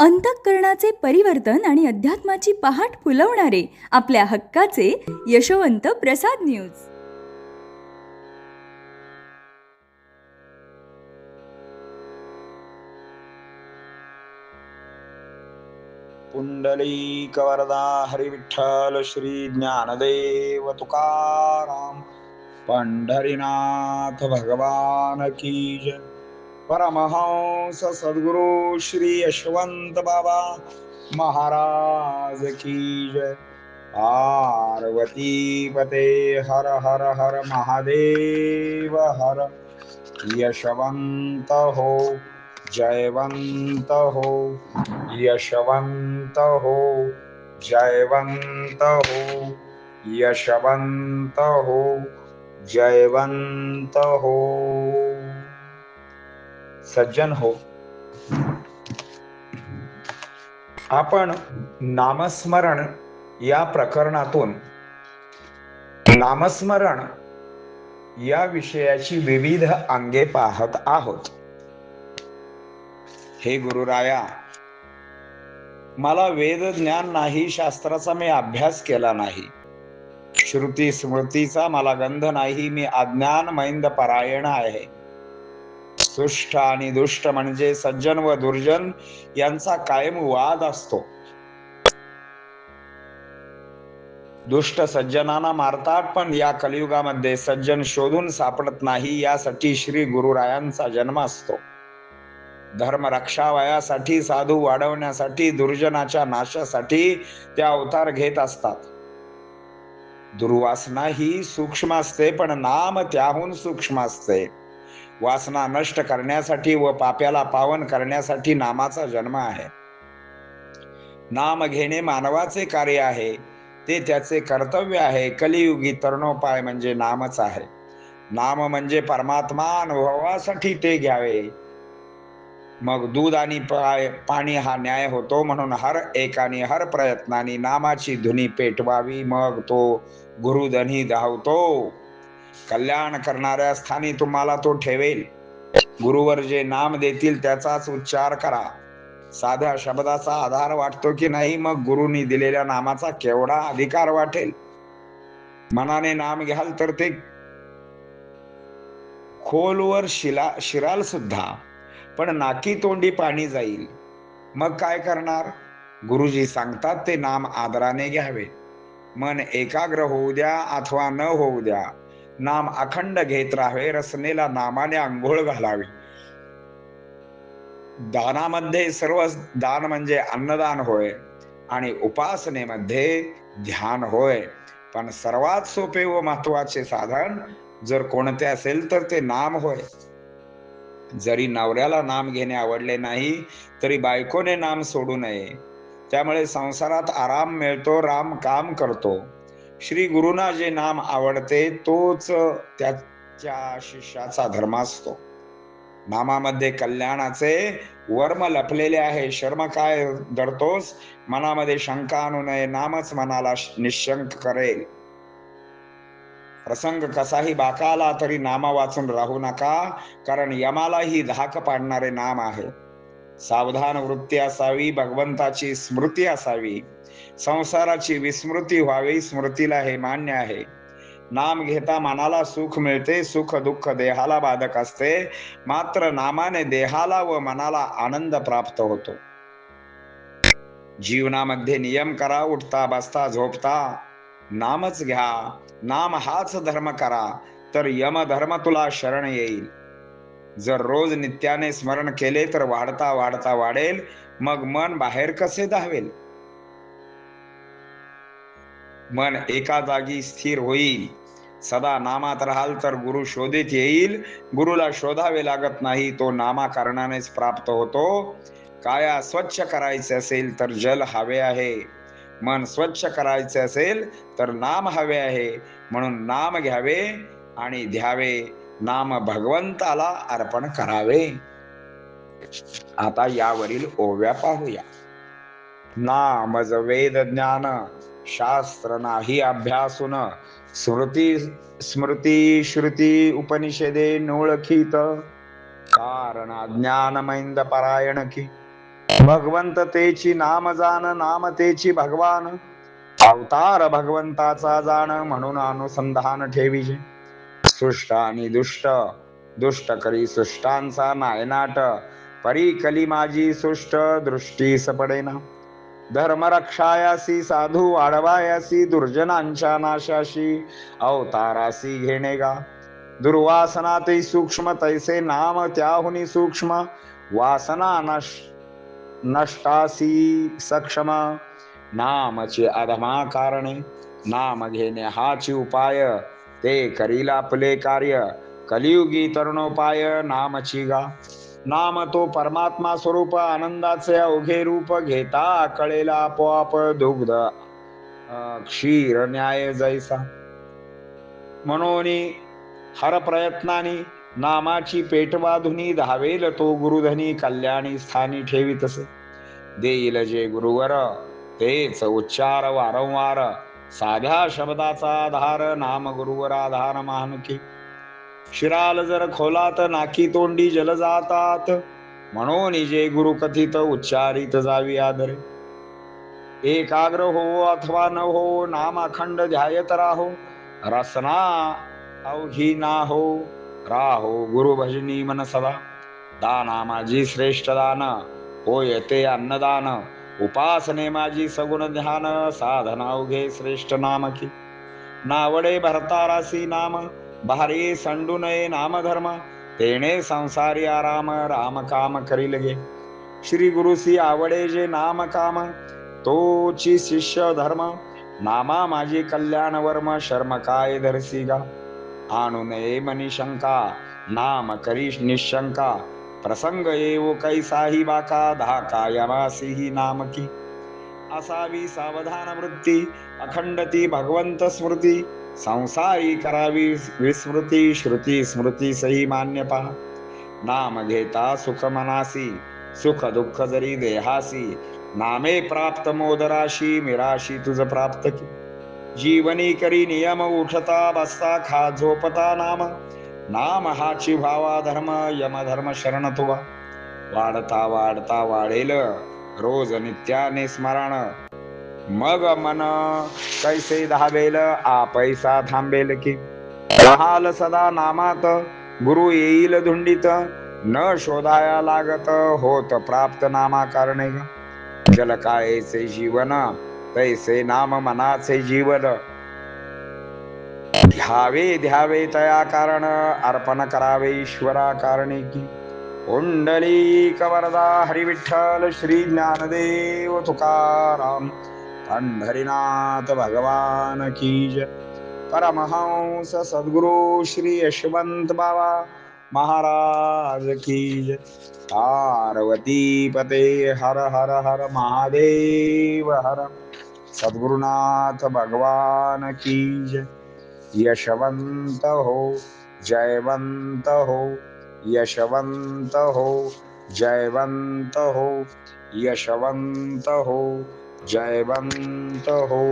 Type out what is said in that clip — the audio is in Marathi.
अंतःकरणाचे परिवर्तन आणि अध्यात्माची पहाट फुलवणारे आपल्या हक्काचे यशवंत प्रसाद न्यूज. पुंडलिक वरदा हरी विठ्ठल श्री ज्ञानदेव तुकाराम पंढरीनाथ भगवान की जय. परमहंस सद्गुरु श्री यशवंत बाबा महाराज की जय. पार्वती पते हर हर हर महादेव हर. यशवंत हो जयवंत हो, यशवंत हो जयवंत हो, यशवंत हो जयवंत हो. सज्जन हो, आपण नामस्मरण या प्रकरणातून नामस्मरण या विषयाची विविध अंगे पाहत आहोत. हे गुरुराया, मला वेद ज्ञान नाही, शास्त्राचा मी अभ्यास केला नाही, श्रुती स्मृतीचा मला गंध नाही, मी अज्ञान मैंद परायण आहे. सुष्ट आणि दुष्ट म्हणजे सज्जन व दुर्जन यांचा कायम वाद असतो. दुष्ट सज्जनांना मारतात, पण या कलियुगामध्ये सज्जन शोधून सापडत नाही. यासाठी श्री गुरुरायांचा जन्म असतो. धर्म रक्षावयासाठी, साधू वाढवण्यासाठी, दुर्जनाच्या नाशासाठी ते अवतार घेत असतात. दुर्वासना ही सूक्ष्म असते, पण नाम त्याहून सूक्ष्म असते. वासना नष्ट करण्यासाठी व पाप्याला पावन करण्यासाठी नामाचा जन्म आहे. नाम घेणे मानवाचे कार्य आहे, ते त्याचे कर्तव्य आहे. कलियुगी तरणोपाय म्हणजे नामच आहे. नाम म्हणजे परमात्मा अनुभवासाठी ते घ्यावे. मग दूध आणि पाणी हा न्याय होतो. म्हणून हर एकाने हर प्रयत्नाने नामाची धुनी पेटवावी, मग तो गुरुधनी धावतो. कल्याण करणाऱ्या स्थानी तुम्हाला तो ठेवेल. गुरुवर जे नाम देतील त्याचाच उच्चार करा. साध्या शब्दाचा आधार वाटतो की नाही, मग गुरुनी दिलेल्या नामाचा केवढा अधिकार वाटेल. मनाने नाम घ्याल तर ते खोलवर शिराल सुद्धा, पण नाकी तोंडी पाणी जाईल. मग काय करणार? गुरुजी सांगतात ते नाम आदराने घ्यावे. मन एकाग्र होऊ द्या अथवा न होऊ द्या, नाम अखंड घेत राहावे. रसनेला नामाने आंघोळ घालावी. दानामध्ये सर्व दान म्हणजे अन्नदान होय, आणि उपासनेमध्ये ध्यान होय. पण सर्वात सोपे व महत्वाचे साधन जर कोणते असेल तर ते नाम होय. जरी नवऱ्याला नाम घेणे आवडले नाही तरी बायकोने नाम सोडू नये. त्यामुळे संसारात आराम मिळतो, राम काम करतो. श्री गुरुना जे नाम आवडते तोच त्याच्या शिष्याचा धर्म असतो. नामामध्ये कल्याणाचे वर्म लपलेले आहे. शर्म काय धरतोस? मनामध्ये शंका आणू नये, नामच मनाला निशंक करेल. प्रसंग कसाही बाका आला तरी नामा वाचून राहू नका, कारण यमालाही धाक पाडणारे नाम आहे. सावधान वृत्ती असावी, भगवंताची स्मृती असावी, संसाराची विस्मृती व्हावी. स्मृतीला हे मान्य आहे. नाम घेता मनाला सुख मिळते, सुख दुःख देहाला बाधक असते, मात्र नामाने देहाला व मनाला आनंद प्राप्त होतो. जीवनामध्ये नियम करा, उठता बसता झोपता नामच घ्या. नाम हाच धर्म करा, तर यम धर्म तुला शरण येईल. जर रोज नित्याने स्मरण केले तर वाढता वाढता वाढेल, मग मन बाहेर कसे धावेल. मन एका जागी स्थिर होईल. सदा नामात राहाल तर गुरु शोधित येईल. गुरुला शोधावे लागत नाही, तो नामाकारणानेच प्राप्त होतो. काया स्वच्छ करायचे असेल तर जल हवे आहे, मन स्वच्छ करायचे असेल तर नाम हवे आहे. म्हणून नाम घ्यावे आणि ध्यावे. नाम भगवंताला अर्पण करावे. आता यावरील ओव्या पाहूया. नामज वेद ज्ञान, शास्त्र नाही अभ्यासून, स्मृती श्रुती उपनिषदे नोळखीत, कारण अज्ञान मैंद परायण की. भगवंत तेची नाम जाण, नाम तेची भगवान. अवतार भगवंताचा जाण, म्हणून अनुसंधान ठेवीजे. सृष्ट आणि दुष्ट, दुष्ट करी सृष्टांचा नायनाट. परी कली माझी सृष्ट, दृष्टीस पडेना. धर्म रक्षायासी, साधू वाढवायासी, दुर्जनांच्या नाशाशी अवतारासी घेणे गा. दुर्वासना ते सूक्ष्म, तैसे नाम त्याहुनी सूक्ष्म. वासना नष्टासी सक्षम. नामचे अधमा कारणे, नाम घेणे हाची उपाय. ते करील आपले कार्य, कलियुगी तरुणोपाय नामची गा. नाम तो परमात्मा स्वरूप, आनंदाचे अवघे रूप. घेता कळेला आपोआप, दुग्ध क्षीर न्याय जैसा. म्हणून हर प्रयत्नानी नामाची पेटवाधुनी. धावेल तो गुरुधनी, कल्याणी स्थानी ठेवीतसे. देईल जे गुरुवर, तेच उच्चार वारंवार. साध्या शब्दाचा आधार, नाम गुरुवर आधार महानकी. शिराल जर खोलात, नाकी तोंडी जल जातात. म्हणून जे गुरु कथित, उच्चारित जावी आदरे. एकाग्र हो अथवा न हो, नाम अखंड ध्यायत राहो. रसना अवघी ना हो, राहो गुरु भजनी मन सदा. दाना माझी श्रेष्ठ दान, होय ते अन्नदान. उपासने माझी सगुण ध्यान, साधना अवघे श्रेष्ठ नाम की. नावडे भरतारासी नाम, भारी संडू नये नामधर्म. तेणे संसारी आराम, राम काम करील गे. श्री गुरुसी आवडे जे नाम काम, तोची शिष्य धर्म. नामा माझी कल्याण वर्म, शर्म काय धरसी गा. आणू नये मनी शंका, नाम करी निशंका. प्रसंग येवो कैसाही बाका, धाका यमासी ही नाम की. असावी सावधान वृत्ती, अखंडती भगवंत स्मृती. संसारी करावी विस्मृती, श्रुती स्मृती सही मान्य पहा. नाम घेता सुख मनासी, सुख दुःख जरी देहासी. नामे प्राप्त मोदराशी, मिराशी तुझ प्राप्त की. जीवनी करी नियम, उठता बसता खा झोपता नाम. नाम हाची भावा धर्म, यमधर्म शरण तुवा. वाढता वाढता वाढेल, रोज नित्याने स्मरण. मग मन कैसे धावेल, पैसा थांबेल की. राहाल सदा नामात, गुरु येईल धुंडीत. न शोधाया लागत, होत प्राप्त नामा कारणे. जल कायेचे जीवन, तैसे नाम मनाचे जीवन. ध्यावे ध्यावे तया कारण, अर्पण करावे ईश्वरा कारणे की. कुंडलिक वरदा हरी विठ्ठल, श्री ज्ञानदेव तुकाराम. पंढरीनाथ भगवान की जय. परमहंस सद्गुरु श्री यशवंत बाबा महाराज की जय. पार्वती पते हर हर हर महादेव हर. सद्गुरुनाथ भगवान की जय. यशवंत हो, जयवंत हो, यशवंत हो, जयवंत हो, यशवंत हो, जयवंत हो.